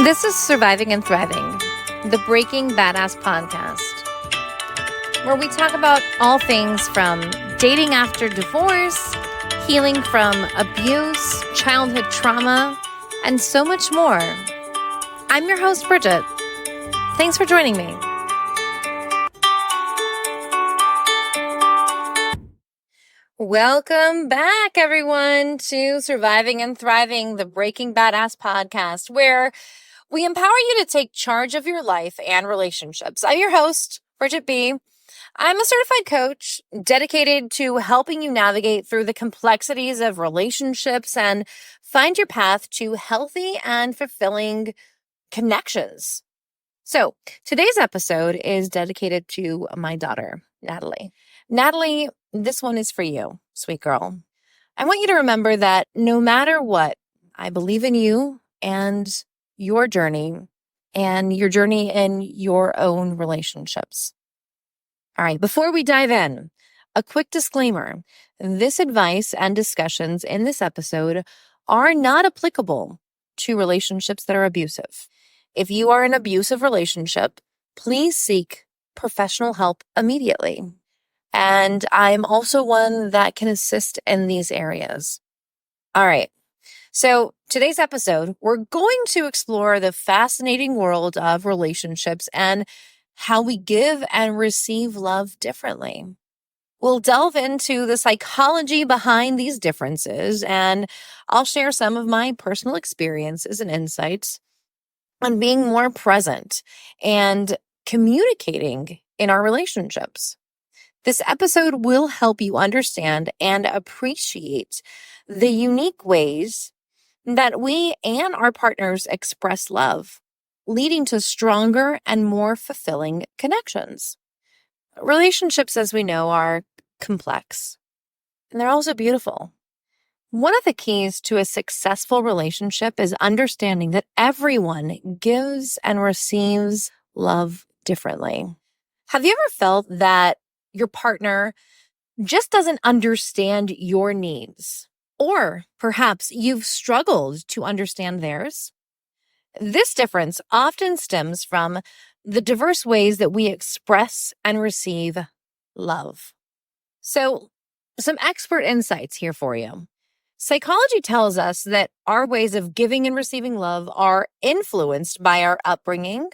This is Surviving and Thriving, the Breaking Badass podcast, where we talk about all things from dating after divorce, healing from abuse, childhood trauma, and so much more. I'm your host, Bridget. Thanks for joining me. Welcome back, everyone, to Surviving and Thriving, the Breaking Badass podcast, where we empower you to take charge of your life and relationships. I'm your host, Bridget B. I'm a certified coach dedicated to helping you navigate through the complexities of relationships and find your path to healthy and fulfilling connections. So today's episode is dedicated to my daughter, Natalie. Natalie, this one is for you, sweet girl. I want you to remember that no matter what, I believe in you and your journey in your own relationships. All right, before we dive in, a quick disclaimer. This advice and discussions in this episode are not applicable to relationships that are abusive. If you are in an abusive relationship, please seek professional help immediately. And I'm also one that can assist in these areas. All right. So today's episode, we're going to explore the fascinating world of relationships and how we give and receive love differently. We'll delve into the psychology behind these differences, and I'll share some of my personal experiences and insights on being more present and communicating in our relationships. This episode will help you understand and appreciate the unique ways that we and our partners express love, leading to stronger and more fulfilling connections. Relationships, as we know, are complex, and they're also beautiful. One of the keys to a successful relationship is understanding that everyone gives and receives love differently. Have you ever felt that your partner just doesn't understand your needs? Or perhaps you've struggled to understand theirs? This difference often stems from the diverse ways that we express and receive love. So, some expert insights here for you. Psychology tells us that our ways of giving and receiving love are influenced by our upbringing,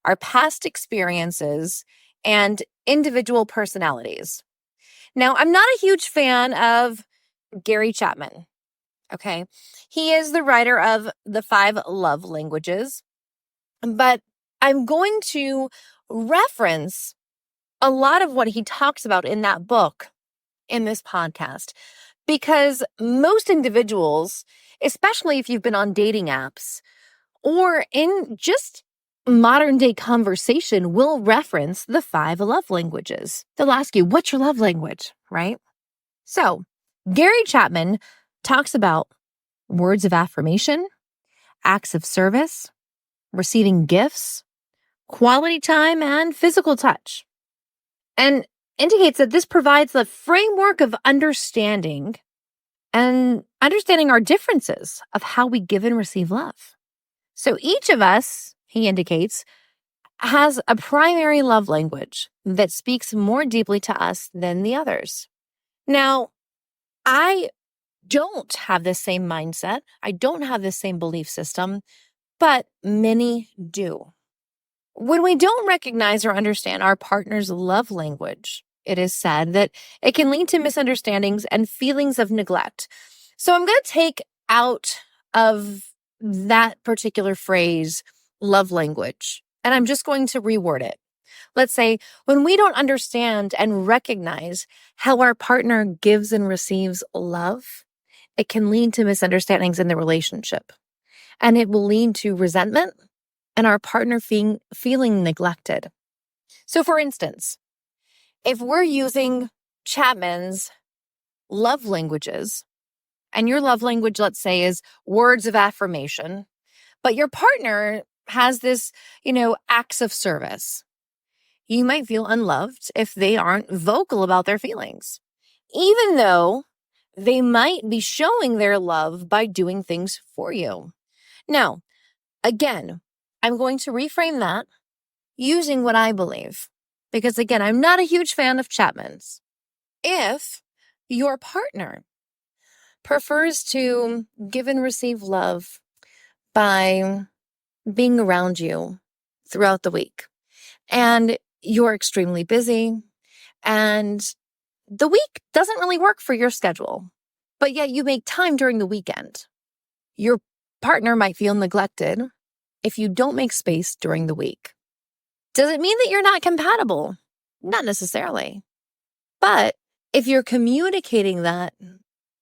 our past experiences, and individual personalities. Now, I'm not a huge fan of Gary Chapman. Okay. He is the writer of The 5 Love Languages, but I'm going to reference a lot of what he talks about in that book in this podcast, because most individuals, especially if you've been on dating apps or in just modern day conversation, will reference the 5 love languages. They'll ask you, what's your love language, right? So Gary Chapman talks about words of affirmation, acts of service, receiving gifts, quality time, and physical touch, and indicates that this provides the framework of understanding our differences of how we give and receive love. So each of us, he indicates, has a primary love language that speaks more deeply to us than the others. Now, I don't have the same mindset. I don't have the same belief system, but many do. When we don't recognize or understand our partner's love language, it is said that it can lead to misunderstandings and feelings of neglect. So I'm going to take out of that particular phrase, love language, and I'm just going to reword it. Let's say when we don't understand and recognize how our partner gives and receives love, it can lead to misunderstandings in the relationship, and it will lead to resentment and our partner feeling neglected. So for instance, if we're using Chapman's love languages, and your love language, let's say, is words of affirmation, but your partner has this, acts of service, you might feel unloved if they aren't vocal about their feelings, even though they might be showing their love by doing things for you. Now, again, I'm going to reframe that using what I believe. Because again, I'm not a huge fan of Chapman's. If your partner prefers to give and receive love by being around you throughout the week, and you're extremely busy, and the week doesn't really work for your schedule, but yet you make time during the weekend, your partner might feel neglected if you don't make space during the week. Does it mean that you're not compatible? Not necessarily. But if you're communicating that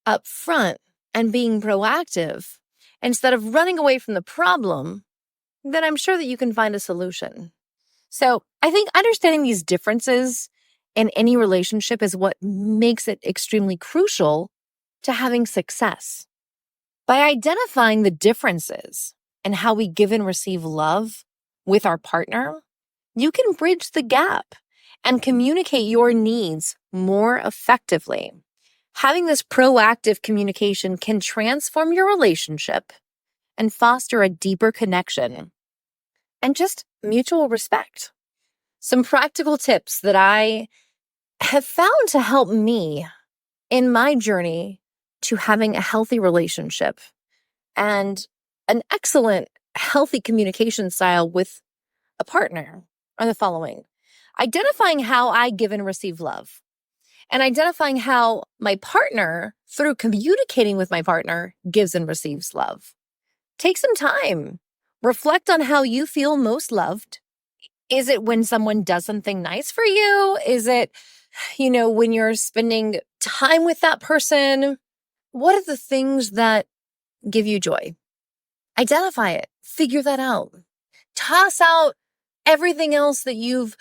up front and being proactive instead of running away from the problem, then I'm sure that you can find a solution. So I think understanding these differences in any relationship is what makes it extremely crucial to having success. By identifying the differences in how we give and receive love with our partner, you can bridge the gap and communicate your needs more effectively. Having this proactive communication can transform your relationship and foster a deeper connection and just mutual respect. Some practical tips that I have found to help me in my journey to having a healthy relationship and an excellent, healthy communication style with a partner are the following. Identifying how I give and receive love, and identifying how my partner, through communicating with my partner, gives and receives love. Take some time. Reflect on how you feel most loved. Is it when someone does something nice for you? Is it, when you're spending time with that person? What are the things that give you joy? Identify it. Figure that out. Toss out everything else that you've,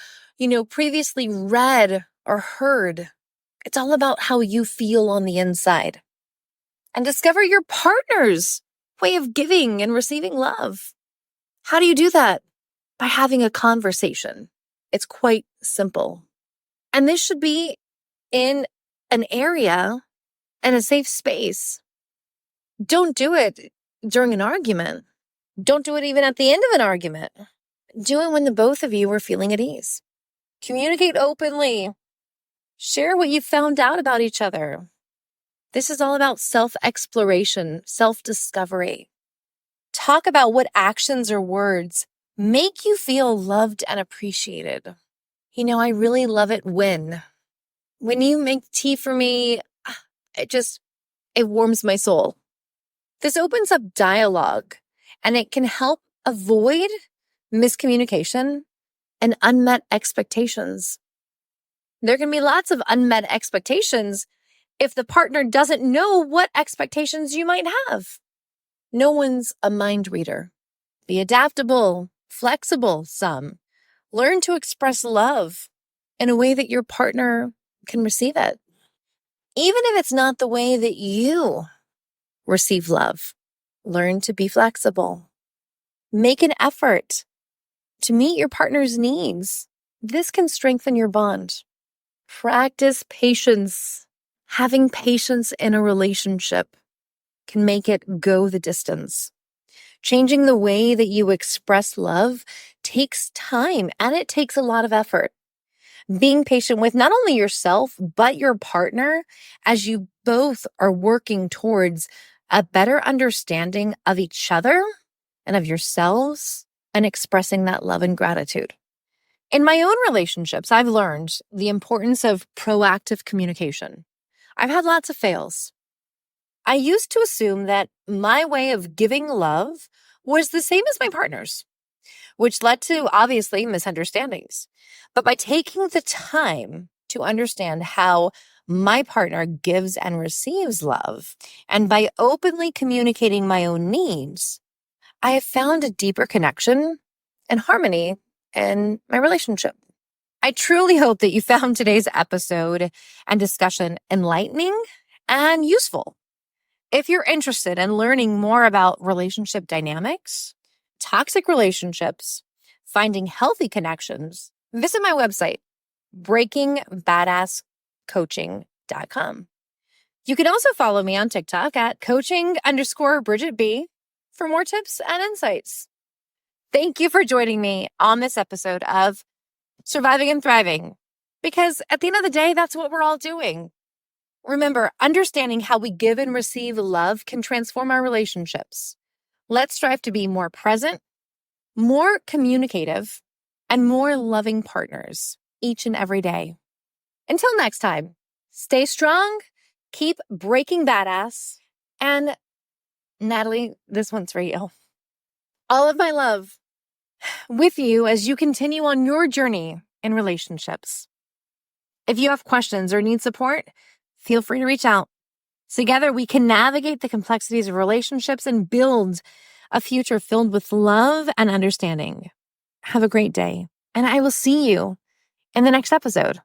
previously read or heard. It's all about how you feel on the inside. And discover your partner's way of giving and receiving love. How do you do that? By having a conversation. It's quite simple. And this should be in an area and a safe space. Don't do it during an argument. Don't do it even at the end of an argument. Do it when the both of you are feeling at ease. Communicate openly. Share what you've found out about each other. This is all about self-exploration, self-discovery. Talk about what actions or words make you feel loved and appreciated. I really love it when you make tea for me, it warms my soul. This opens up dialogue, and it can help avoid miscommunication and unmet expectations. There can be lots of unmet expectations if the partner doesn't know what expectations you might have. No one's a mind reader. Be adaptable, flexible, some. Learn to express love in a way that your partner can receive it. Even if it's not the way that you receive love, learn to be flexible. Make an effort to meet your partner's needs. This can strengthen your bond. Practice patience. Having patience in a relationship can make it go the distance. Changing the way that you express love takes time, and it takes a lot of effort. Being patient with not only yourself, but your partner as you both are working towards a better understanding of each other and of yourselves and expressing that love and gratitude. In my own relationships, I've learned the importance of proactive communication. I've had lots of fails. I used to assume that my way of giving love was the same as my partner's, which led to obviously misunderstandings. But by taking the time to understand how my partner gives and receives love, and by openly communicating my own needs, I have found a deeper connection and harmony in my relationship. I truly hope that you found today's episode and discussion enlightening and useful. If you're interested in learning more about relationship dynamics, toxic relationships, finding healthy connections, visit my website, breakingbadasscoaching.com. You can also follow me on TikTok at coaching_Bridget B for more tips and insights. Thank you for joining me on this episode of Surviving and Thriving, because at the end of the day, that's what we're all doing. Remember, understanding how we give and receive love can transform our relationships. Let's strive to be more present, more communicative, and more loving partners each and every day. Until next time, stay strong, keep breaking badass, and Natalie, this one's for you. All of my love with you as you continue on your journey in relationships. If you have questions or need support, feel free to reach out. Together, we can navigate the complexities of relationships and build a future filled with love and understanding. Have a great day, and I will see you in the next episode.